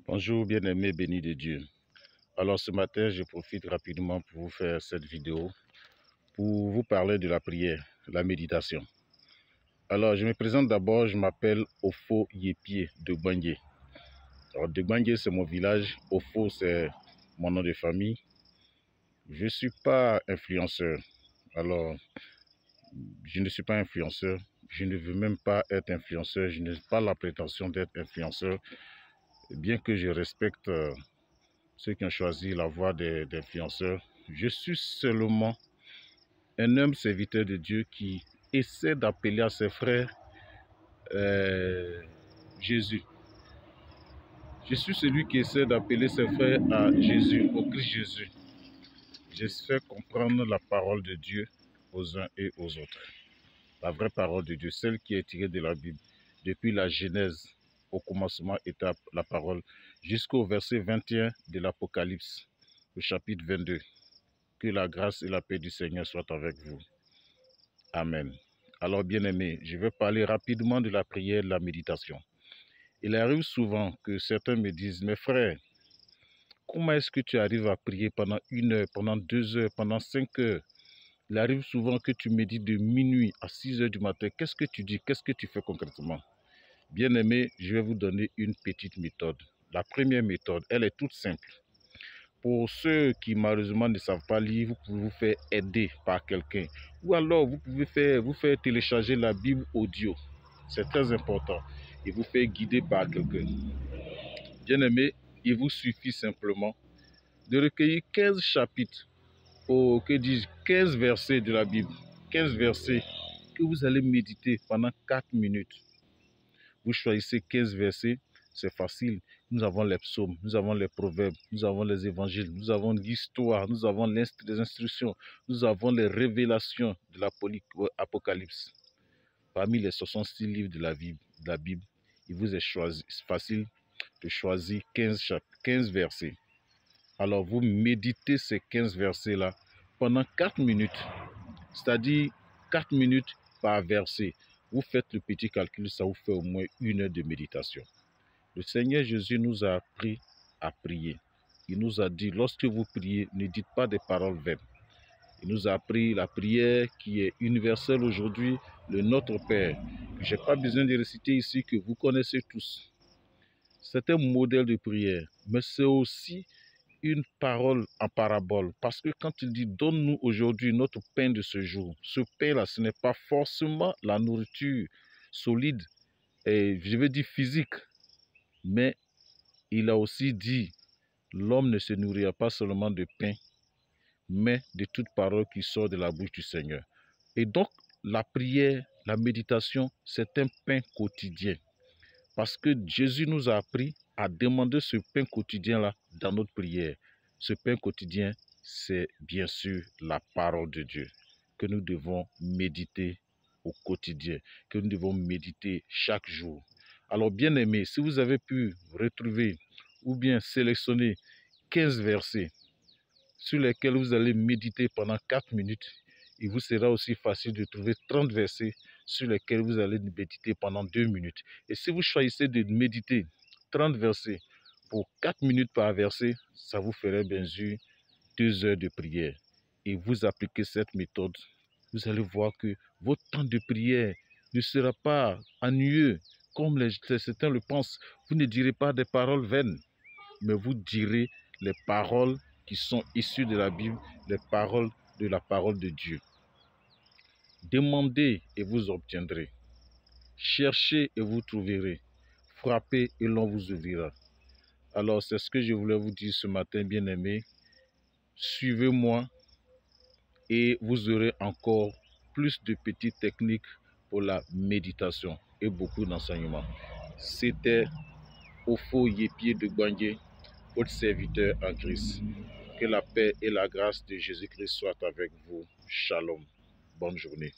Bonjour bien-aimés bénis de Dieu. Alors ce matin, je profite rapidement pour vous faire cette vidéo pour vous parler de la prière, la méditation. Alors je me présente d'abord, je m'appelle Ofo Yepie de Gbangé. Alors de Gbangé c'est mon village, Ofo c'est mon nom de famille. Je ne suis pas influenceur. Alors je ne suis pas influenceur, je ne veux même pas être influenceur, je n'ai pas la prétention d'être influenceur, bien que je respecte ceux qui ont choisi la voie des influenceurs. Je suis seulement un humble serviteur de Dieu qui essaie d'appeler à ses frères Jésus. Je suis celui qui essaie d'appeler ses frères à Jésus, au Christ Jésus. J'essaie de comprendre la parole de Dieu aux uns et aux autres. La vraie parole de Dieu, celle qui est tirée de la Bible. Depuis la Genèse, au commencement était la parole, jusqu'au verset 21 de l'Apocalypse, au chapitre 22. Que la grâce et la paix du Seigneur soient avec vous. Amen. Alors bien-aimés, je vais parler rapidement de la prière et de la méditation. Il arrive souvent que certains me disent, mes frères, comment est-ce que tu arrives à prier pendant 1 heure, pendant 2 heures, pendant 5 heures? Il arrive souvent que tu médites de minuit à 6 heures du matin. Qu'est-ce que tu dis? Qu'est-ce que tu fais concrètement? Bien-aimés, je vais vous donner une petite méthode. La première méthode, elle est toute simple. Pour ceux qui malheureusement ne savent pas lire, vous pouvez vous faire aider par quelqu'un. Ou alors vous pouvez vous faire télécharger la Bible audio. C'est très important. Et vous faire guider par quelqu'un. Bien-aimé, il vous suffit simplement de recueillir 15 chapitres, ou que dis-je, 15 versets de la Bible. 15 versets que vous allez méditer pendant 4 minutes. Vous choisissez 15 versets, c'est facile. Nous avons les psaumes, nous avons les proverbes, nous avons les évangiles, nous avons l'histoire, nous avons les instructions, nous avons les révélations de l'Apocalypse. Parmi les 66 livres de la Bible, il vous est facile de choisir 15 versets. Alors vous méditez ces 15 versets-là pendant 4 minutes, c'est-à-dire 4 minutes par verset. Vous faites le petit calcul, ça vous fait au moins 1 heure de méditation. Le Seigneur Jésus nous a appris à prier. Il nous a dit, lorsque vous priez, ne dites pas des paroles vaines. Il nous a appris la prière qui est universelle aujourd'hui, le Notre Père, que je n'ai pas besoin de réciter ici, que vous connaissez tous. C'est un modèle de prière, mais c'est aussi une parole en parabole. Parce que quand il dit, donne-nous aujourd'hui notre pain de ce jour, ce pain-là, ce n'est pas forcément la nourriture solide, et je veux dire physique, mais il a aussi dit, l'homme ne se nourrira pas seulement de pain, mais de toute parole qui sort de la bouche du Seigneur. Et donc, la prière, la méditation, c'est un pain quotidien. Parce que Jésus nous a appris à demander ce pain quotidien-là dans notre prière. Ce pain quotidien, c'est bien sûr la parole de Dieu que nous devons méditer au quotidien, que nous devons méditer chaque jour. Alors, bien-aimés, si vous avez pu retrouver ou bien sélectionner 15 versets sur lesquels vous allez méditer pendant 4 minutes, il vous sera aussi facile de trouver 30 versets sur lesquels vous allez méditer pendant 2 minutes. Et si vous choisissez de méditer 30 versets pour 4 minutes par verset, ça vous ferait bien sûr 2 heures de prière. Et vous appliquez cette méthode, vous allez voir que votre temps de prière ne sera pas ennuyeux, comme certains le pensent. Vous ne direz pas des paroles vaines, mais vous direz les paroles qui sont issues de la Bible, les paroles de la parole de Dieu. Demandez et vous obtiendrez. Cherchez et vous trouverez. Frappez et l'on vous ouvrira. Alors c'est ce que je voulais vous dire ce matin, bien-aimés. Suivez-moi et vous aurez encore plus de petites techniques pour la méditation et beaucoup d'enseignements. C'était Ofo Yepie de Gbangé, votre serviteur en Christ. Que la paix et la grâce de Jésus-Christ soient avec vous. Shalom. Bonne journée.